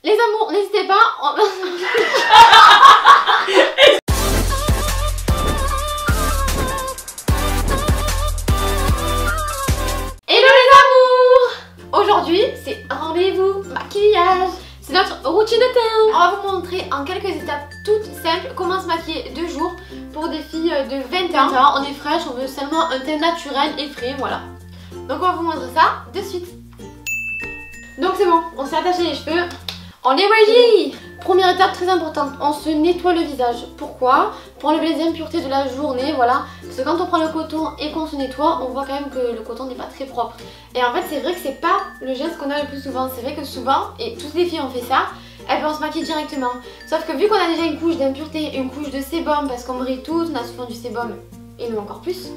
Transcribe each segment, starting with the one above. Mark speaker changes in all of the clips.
Speaker 1: Les amours, n'hésitez pas. Hello les amours. Aujourd'hui, c'est rendez-vous maquillage. C'est notre routine de teint. On va vous montrer en quelques étapes toutes simples comment se maquiller de jour pour des filles de 20 ans. On est fraîche, on veut seulement un teint naturel et frais, voilà. Donc on va vous montrer ça de suite. Donc c'est bon, on s'est attaché les cheveux. On est ready. Première étape très importante, on se nettoie le visage. Pourquoi? Pour enlever les impuretés de la journée, voilà. Parce que quand on prend le coton et qu'on se nettoie, on voit quand même que le coton n'est pas très propre. Et en fait c'est vrai que c'est pas le geste qu'on a le plus souvent. C'est vrai que souvent, et toutes les filles ont fait ça, elles peuvent se maquiller directement. Sauf que vu qu'on a déjà une couche d'impureté, une couche de sébum, parce qu'on brille toutes, on a souvent du sébum et nous encore plus.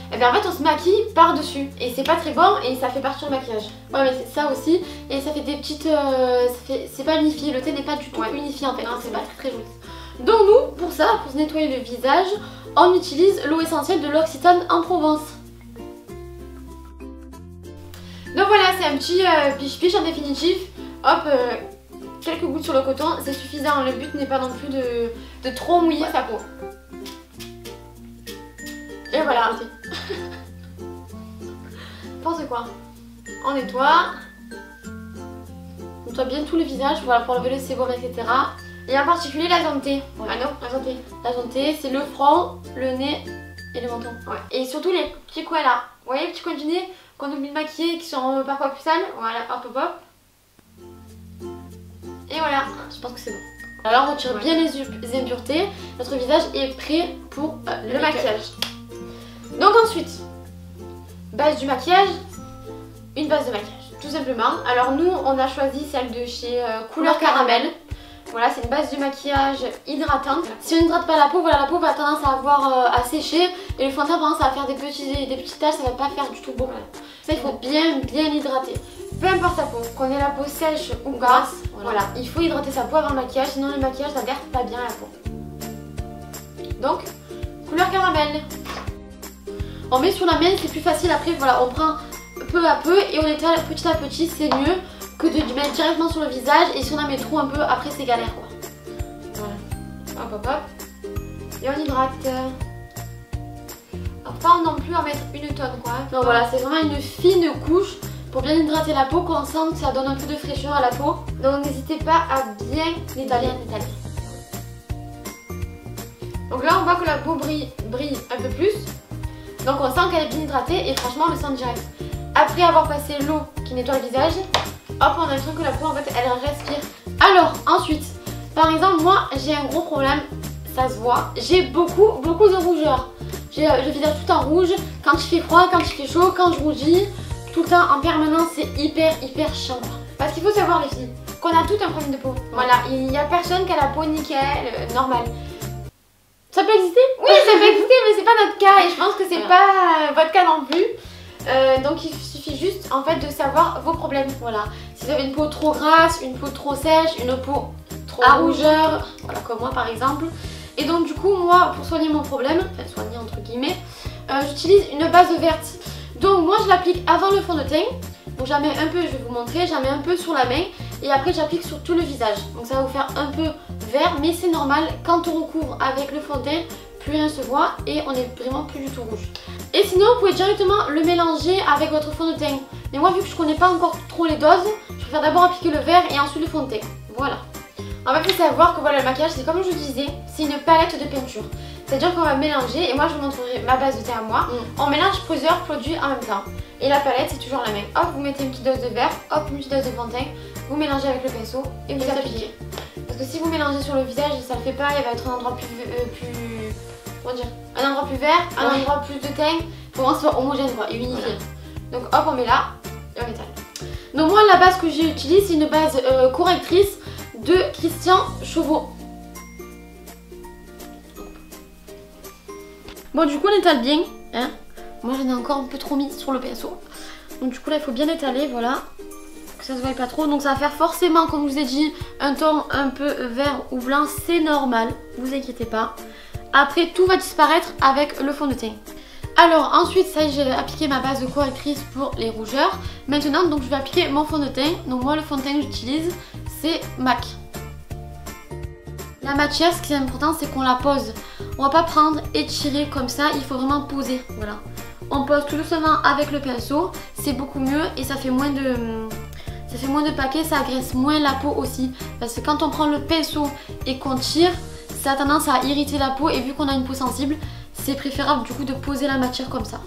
Speaker 1: Et bien en fait on se maquille par dessus et c'est pas très bon et ça fait partir le maquillage. Ouais mais c'est ça aussi et ça fait des petites... c'est pas unifié, le teint n'est pas du tout unifié en fait, c'est pas très joli. Donc nous pour ça, pour se nettoyer le visage, on utilise l'eau essentielle de l'Occitane en Provence. Donc voilà, c'est un petit piche-piche en définitif. Hop, quelques gouttes sur le coton, c'est suffisant, le but n'est pas non plus de trop mouiller sa peau. Et voilà. Pense quoi? On nettoie. On nettoie bien tout le visage, voilà, pour enlever le sébum, etc. Et en particulier la zone T. Ouais. Ah non, la zone T. La zone T, c'est le front, le nez et le menton. Ouais. Et surtout les petits coins là. Vous voyez les petits coins du nez qu'on oublie de maquiller, qui sont parfois plus sales. Voilà, hop hop hop. Et voilà, je pense que c'est bon. Alors on retire bien les impuretés. Notre visage est prêt pour le maquillage. Donc ensuite, base du maquillage, une base de maquillage, tout simplement. Alors nous, on a choisi celle de chez Couleur Caramel. Voilà, c'est une base de maquillage hydratante. Si on n'hydrate pas la peau, voilà, la peau va tendance à avoir à sécher et le fond de teint tendance à faire des petites taches, ça va pas faire du tout beau. Ça, il faut bien l'hydrater. Peu importe sa peau, qu'on ait la peau sèche ou grasse, voilà, il faut hydrater sa peau avant le maquillage, sinon le maquillage n'adhère pas bien à la peau. Donc, Couleur Caramel. On met sur la main, c'est plus facile après, voilà, on prend peu à peu et on étale petit à petit, c'est mieux que de mettre directement sur le visage et si on en met trop un peu, après c'est galère quoi. Voilà, hop hop hop, et on hydrate. Alors pas non plus en mettre une tonne quoi. Non voilà, c'est vraiment une fine couche pour bien hydrater la peau, qu'on sente que ça donne un peu de fraîcheur à la peau. Donc n'hésitez pas à bien l'étaler, Donc là on voit que la peau brille un peu plus. Donc on sent qu'elle est bien hydratée et franchement on le sent direct. Après avoir passé l'eau qui nettoie le visage, hop on a l'impression que la peau en fait elle respire. Alors ensuite, par exemple moi j'ai un gros problème, ça se voit, j'ai beaucoup de rougeur. J'ai le visage tout en rouge, quand il fait froid, quand il fait chaud, quand je rougis, tout le temps en permanence, c'est hyper chiant. Parce qu'il faut savoir les filles, qu'on a tout un problème de peau. Voilà, il n'y a personne qui a la peau nickel, normale. Ça peut exister? Oui, ça peut exister, mais c'est pas notre cas et je pense que c'est pas votre cas non plus. Donc il suffit juste en fait de savoir vos problèmes. Voilà, si vous avez une peau trop grasse, une peau trop sèche, une peau trop à rougeur, voilà comme moi par exemple. Et donc du coup moi pour soigner mon problème, enfin soigner entre guillemets, j'utilise une base verte. Donc moi je l'applique avant le fond de teint. Donc j'en mets un peu, je vais vous montrer, j'en mets un peu sur la main et après j'applique sur tout le visage. Donc ça va vous faire un peu vert, mais c'est normal, quand on recouvre avec le fond de teint, plus rien se voit et on est vraiment plus du tout rouge. Et sinon vous pouvez directement le mélanger avec votre fond de teint. Mais moi vu que je connais pas encore trop les doses, je préfère d'abord appliquer le vert et ensuite le fond de teint. Voilà. En fait il faut savoir que voilà le maquillage c'est comme je vous disais, c'est une palette de peinture. C'est-à-dire qu'on va mélanger, et moi je vous montrerai ma base de teint à moi, on mélange plusieurs produits en même temps. Et la palette c'est toujours la même. Hop, vous mettez une petite dose de vert, hop, une petite dose de fond de teint, vous mélangez avec le pinceau et vous appliquez. Parce que si vous mélangez sur le visage, ça ne le fait pas, il va être un endroit plus comment dire, un endroit plus vert, un endroit plus de teint, il faut vraiment que ce soit homogène quoi, et unifié. Donc hop, on met là, et on étale. Donc moi la base que j'utilise c'est une base correctrice de Christian Chauveau. Bon du coup on étale bien, hein. Moi j'en ai encore un peu trop mis sur le pinceau. Donc du coup là il faut bien étaler, voilà. Que ça se voie pas trop. Donc ça va faire forcément, comme je vous ai dit, un ton un peu vert ou blanc, c'est normal, vous inquiétez pas. Après tout va disparaître avec le fond de teint. Alors ensuite ça y est, j'ai appliqué ma base de correctrice pour les rougeurs. Maintenant donc je vais appliquer mon fond de teint. Donc moi le fond de teint que j'utilise c'est MAC. La matière, ce qui est important, c'est qu'on la pose. On va pas prendre et tirer comme ça, il faut vraiment poser. Voilà. On pose tout doucement avec le pinceau, c'est beaucoup mieux et ça fait moins de paquets, ça agresse moins la peau aussi. Parce que quand on prend le pinceau et qu'on tire, ça a tendance à irriter la peau et vu qu'on a une peau sensible, c'est préférable du coup de poser la matière comme ça.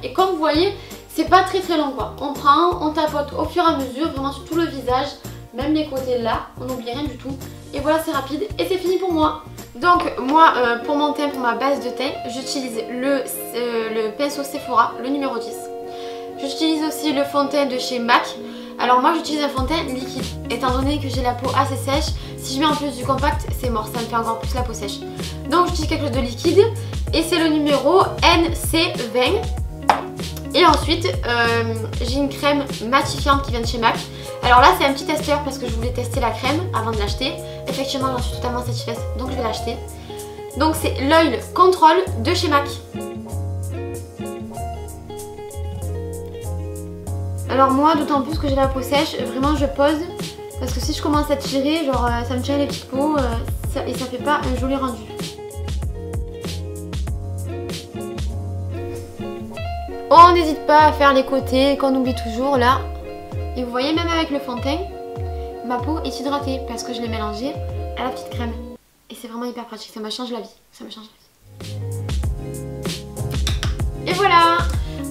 Speaker 1: Et comme vous voyez, c'est pas très long quoi. On prend, on tapote au fur et à mesure, vraiment sur tout le visage, même les côtés là, on n'oublie rien du tout. Et voilà, c'est rapide et c'est fini pour moi. Donc moi, pour mon teint, pour ma base de teint, j'utilise le pinceau Sephora, le numéro 10. J'utilise aussi le fond de teint de chez MAC. Alors moi j'utilise un fond de teint liquide, étant donné que j'ai la peau assez sèche. Si je mets en plus du compact, c'est mort, ça me fait encore plus la peau sèche. Donc j'utilise quelque chose de liquide et c'est le numéro NC20. Et ensuite, j'ai une crème matifiante qui vient de chez MAC. Alors là, c'est un petit testeur parce que je voulais tester la crème avant de l'acheter. Effectivement, j'en suis totalement satisfaite, donc je vais l'acheter. Donc c'est l'Oil Control de chez MAC. Alors moi, d'autant plus que j'ai la peau sèche, vraiment je pose. Parce que si je commence à tirer, genre ça me tire les petites peaux et ça fait pas un joli rendu. On n'hésite pas à faire les côtés qu'on oublie toujours là. Et vous voyez, même avec le fond de teint, ma peau est hydratée parce que je l'ai mélangée à la petite crème. Et c'est vraiment hyper pratique, ça me change la vie. Ça me change la vie. Et voilà.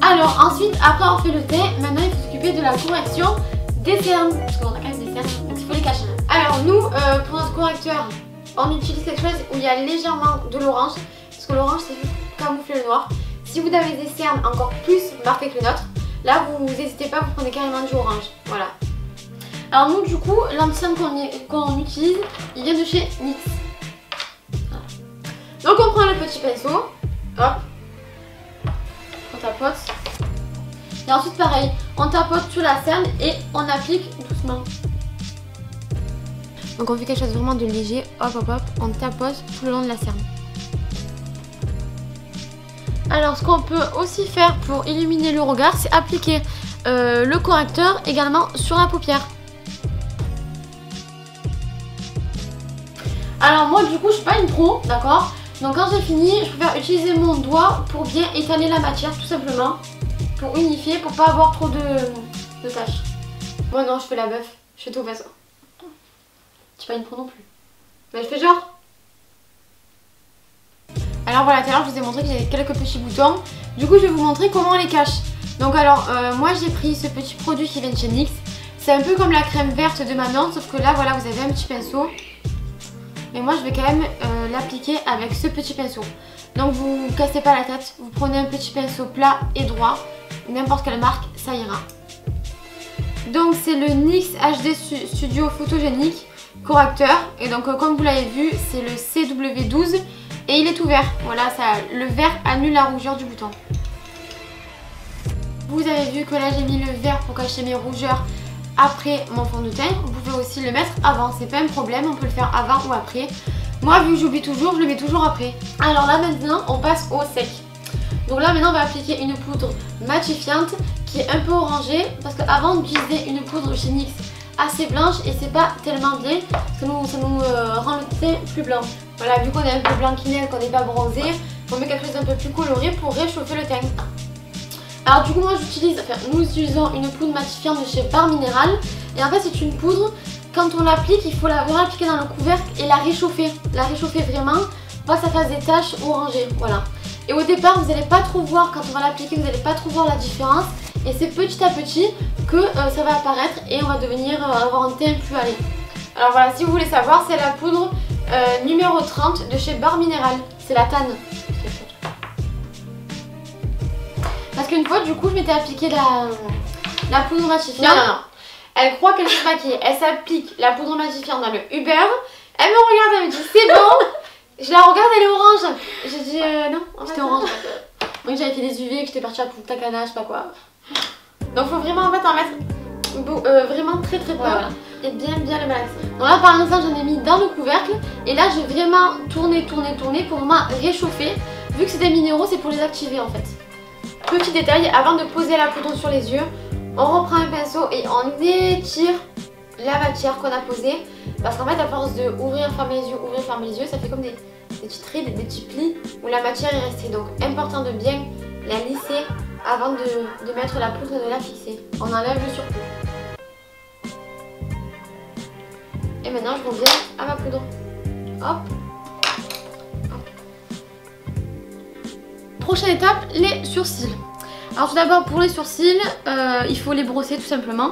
Speaker 1: Alors ensuite, après on fait le teint, maintenant il faut s'occuper de la correction des cernes. Parce qu'on a quand même des cernes, donc il faut les cacher. Alors nous, pour notre correcteur, on utilise quelque chose où il y a légèrement de l'orange. Parce que l'orange c'est juste camoufler le noir. Si vous avez des cernes encore plus marquées que le nôtre, là vous n'hésitez pas, vous prenez carrément du orange. Voilà. Alors nous du coup, l'anti-cerne qu'on utilise, il vient de chez NYX. Voilà. Donc on prend le petit pinceau, hop, on tapote. Et ensuite pareil, on tapote sur la cerne et on applique doucement. Donc on fait quelque chose vraiment de léger, hop hop hop, on tapote tout le long de la cerne. Alors ce qu'on peut aussi faire pour illuminer le regard, c'est appliquer le correcteur également sur la paupière. Alors moi du coup je suis pas une pro, d'accord? Donc quand j'ai fini, je préfère utiliser mon doigt pour bien étaler la matière tout simplement. Pour unifier, pour pas avoir trop de taches. Moi non, je fais la bœuf, je fais tout au façon. Je suis pas une pro non plus. Mais je fais genre. Alors voilà, tout à l'heure je vous ai montré que j'avais quelques petits boutons. Du coup je vais vous montrer comment on les cache. Donc alors moi j'ai pris ce petit produit qui vient de chez NYX. C'est un peu comme la crème verte de Manon, sauf que là voilà vous avez un petit pinceau. Mais moi je vais quand même l'appliquer avec ce petit pinceau. Donc vous cassez pas la tête, vous prenez un petit pinceau plat et droit. N'importe quelle marque, ça ira. Donc c'est le NYX HD Studio Photogénique correcteur. Et donc comme vous l'avez vu, c'est le CW12. Et il est tout vert, voilà, ça, le vert annule la rougeur du bouton. Vous avez vu que là j'ai mis le vert pour cacher mes rougeurs après mon fond de teint. Vous pouvez aussi le mettre avant, c'est pas un problème, on peut le faire avant ou après. Moi vu que j'oublie toujours, je le mets toujours après. Alors là maintenant on passe au sec. Donc là maintenant on va appliquer une poudre matifiante qui est un peu orangée. Parce qu'avant on utilisait une poudre chez NYX assez blanche et c'est pas tellement bien. Parce que ça nous rend le teint plus blanc. Voilà, vu qu'on est un peu blanquinet, qu'on n'est pas bronzé, on met quelque chose d'un peu plus coloré pour réchauffer le teint. Alors du coup moi j'utilise, enfin nous utilisons une poudre matifiante de chez Barre Minéral. Et en fait c'est une poudre, quand on l'applique il faut la vraiment appliquer dans le couvercle et la réchauffer. La réchauffer vraiment pour pas que ça fasse des taches orangées, voilà. Et au départ vous n'allez pas trop voir, quand on va l'appliquer vous n'allez pas trop voir la différence. Et c'est petit à petit que ça va apparaître et on va devenir avoir un teint plus allé. Alors voilà, si vous voulez savoir, c'est la poudre numéro 30 de chez Barre Minéral. C'est la tanne. Parce qu'une fois, du coup, je m'étais appliqué la poudre matifiante. Non. Elle croit qu'elle se maquille. Elle s'applique la poudre matifiante dans le Uber. Elle me regarde, elle me dit c'est bon. Je la regarde, elle est orange. J'ai dit non, c'était orange. Donc j'avais fait des UV, que j'étais partie à Punta Cana, je sais pas quoi. Donc faut vraiment en fait en mettre vraiment très peu et bien le malaxer. Donc là par exemple j'en ai mis dans le couvercle et là j'ai vraiment tourné pour vraiment réchauffer. Vu que c'est des minéraux, c'est pour les activer en fait. Petit détail, avant de poser la poudre sur les yeux, on reprend un pinceau et on étire la matière qu'on a posée. Parce qu'en fait à force de ouvrir, fermer les yeux, ça fait comme des petites rides, des petits plis où la matière est restée. Donc important de bien la lisser avant de mettre la poudre et de la fixer. On enlève le surplus. Et maintenant je reviens à ma poudre. Hop. Prochaine étape, les sourcils. Alors tout d'abord pour les sourcils, il faut les brosser tout simplement.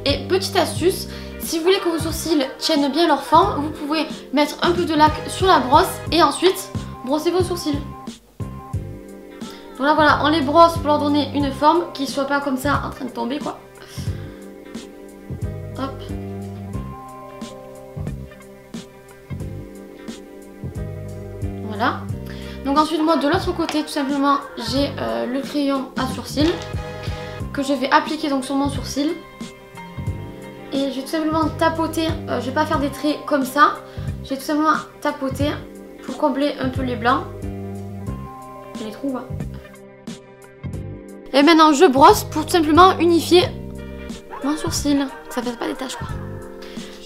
Speaker 1: Et petite astuce, si vous voulez que vos sourcils tiennent bien leur forme, vous pouvez mettre un peu de lac sur la brosse et ensuite brosser vos sourcils. Donc là voilà, on les brosse pour leur donner une forme, qu'ils ne soient pas comme ça en train de tomber quoi. Hop. Voilà. Donc ensuite moi de l'autre côté tout simplement j'ai le crayon à sourcils que je vais appliquer donc sur mon sourcil. Et je vais tout simplement tapoter, je vais pas faire des traits comme ça, je vais tout simplement tapoter pour combler un peu les blancs. Les trous hein. Et maintenant je brosse pour tout simplement unifier mon sourcil, que ça fasse pas des taches quoi.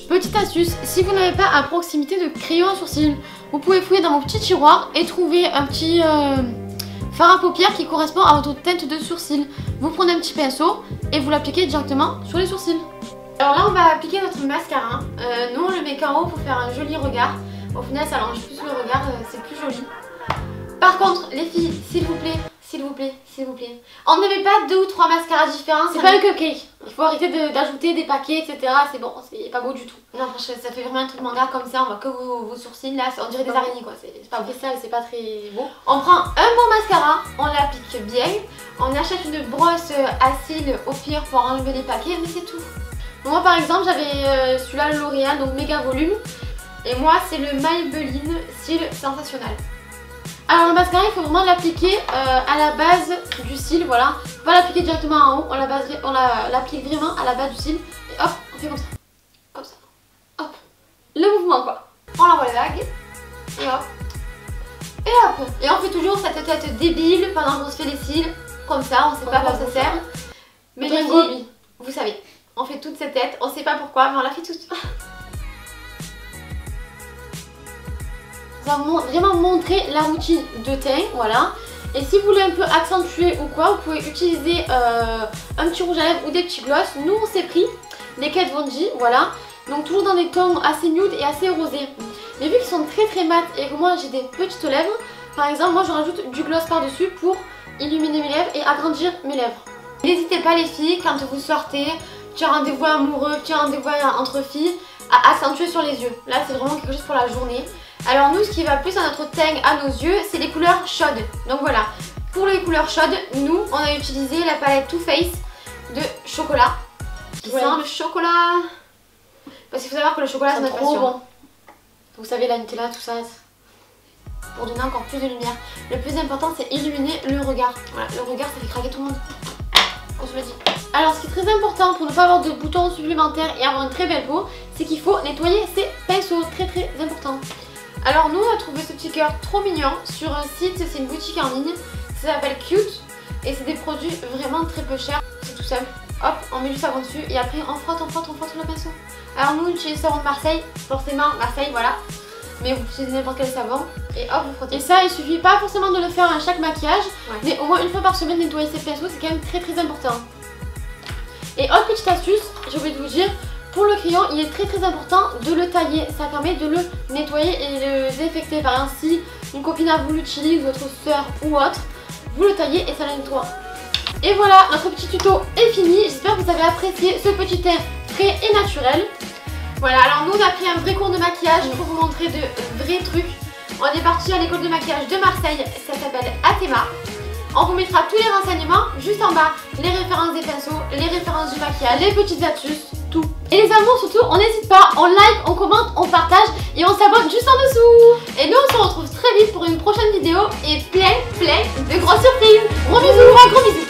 Speaker 1: Petite astuce, si vous n'avez pas à proximité de crayon à sourcils, vous pouvez fouiller dans mon petit tiroir et trouver un petit fard à paupières qui correspond à votre teinte de sourcils. Vous prenez un petit pinceau et vous l'appliquez directement sur les sourcils. Alors là on va appliquer notre mascara. Nous on le met qu'en haut pour faire un joli regard. Au final ça allonge plus le regard, c'est plus joli. Par contre les filles, s'il vous plaît, on ne met pas 2 ou 3 mascaras différents. C'est pas un cupcake. Il faut arrêter d'ajouter des paquets, etc. C'est bon, c'est pas beau du tout. Non, franchement, ça fait vraiment un truc manga comme ça. On voit que vos sourcils là, on dirait des araignées quoi. C'est pas sale, c'est pas très beau. On prend un bon mascara, on l'applique bien. On achète une brosse à cils au pire pour enlever les paquets, mais c'est tout. Donc moi par exemple, j'avais celui-là, le L'Oréal, donc méga volume. Et moi, c'est le Maybelline Cils Sensationnel. Alors le mascara il faut vraiment l'appliquer à la base du cil, voilà. Faut pas l'appliquer directement en haut, on l'applique vraiment à la base du cil. Et hop, on fait comme ça, hop. Le mouvement quoi. On l'envoie la bague, et hop, et hop. Et on fait toujours cette tête débile pendant qu'on se fait les cils, comme ça, on sait pas à quoi ça sert. Mais les filles, vous savez, on fait toute cette tête, on sait pas pourquoi, mais on la fait toute. Vraiment montrer la routine de teint, voilà. Et si vous voulez un peu accentuer ou quoi, vous pouvez utiliser un petit rouge à lèvres ou des petits gloss. Nous on s'est pris des Kat Von D, voilà. Donc toujours dans des tons assez nude et assez rosés. Mais vu qu'ils sont très mat et que moi j'ai des petites lèvres, par exemple moi je rajoute du gloss par dessus pour illuminer mes lèvres et agrandir mes lèvres. N'hésitez pas les filles, quand vous sortez, petit rendez-vous amoureux, petit rendez-vous entre filles, à accentuer sur les yeux. Là c'est vraiment quelque chose pour la journée. Alors nous, ce qui va plus à notre teint, à nos yeux, c'est les couleurs chaudes. Donc voilà, pour les couleurs chaudes, nous, on a utilisé la palette Too Faced de chocolat. Qui sent le chocolat. Parce qu'il faut savoir que le chocolat, c'est notre passion. Bon. Vous savez, la Nutella, tout ça, pour donner encore plus de lumière. Le plus important, c'est illuminer le regard. Voilà, le regard, ça fait craquer tout le monde. On se le dit. Alors, ce qui est très important pour ne pas avoir de boutons supplémentaires et avoir une très belle peau, c'est qu'il faut nettoyer ses pinceaux. Très important. Alors nous on a trouvé ce petit cœur trop mignon sur un site, c'est une boutique en ligne, ça s'appelle Cute et c'est des produits vraiment très peu chers, c'est tout simple. Hop, on met du savon dessus et après on frotte le pinceau. Alors nous on utilise le savon de Marseille, forcément Marseille voilà, mais vous utilisez n'importe quel savon et hop vous frottez. Et ça il suffit pas forcément de le faire à chaque maquillage, mais au moins une fois par semaine nettoyer ses pinceaux c'est quand même très important. Et autre petite astuce, j'ai oublié de vous dire, pour le crayon, il est très important de le tailler. Ça permet de le nettoyer et de le désinfecter. Par exemple, si une copine à vous l'utilise, votre soeur ou autre, vous le taillez et ça le nettoie. Et voilà, notre petit tuto est fini. J'espère que vous avez apprécié ce petit teint frais et naturel. Voilà, alors nous on a pris un vrai cours de maquillage pour vous montrer de vrais trucs. On est parti à l'école de maquillage de Marseille, ça s'appelle Athéma. On vous mettra tous les renseignements juste en bas, les références des pinceaux, les références du maquillage, les petites astuces, tout. Et les amours surtout, on n'hésite pas, on like, on commente, on partage et on s'abonne juste en dessous. Et nous on se retrouve très vite pour une prochaine vidéo et plein de grosses surprises. Gros bisous, gros bisous.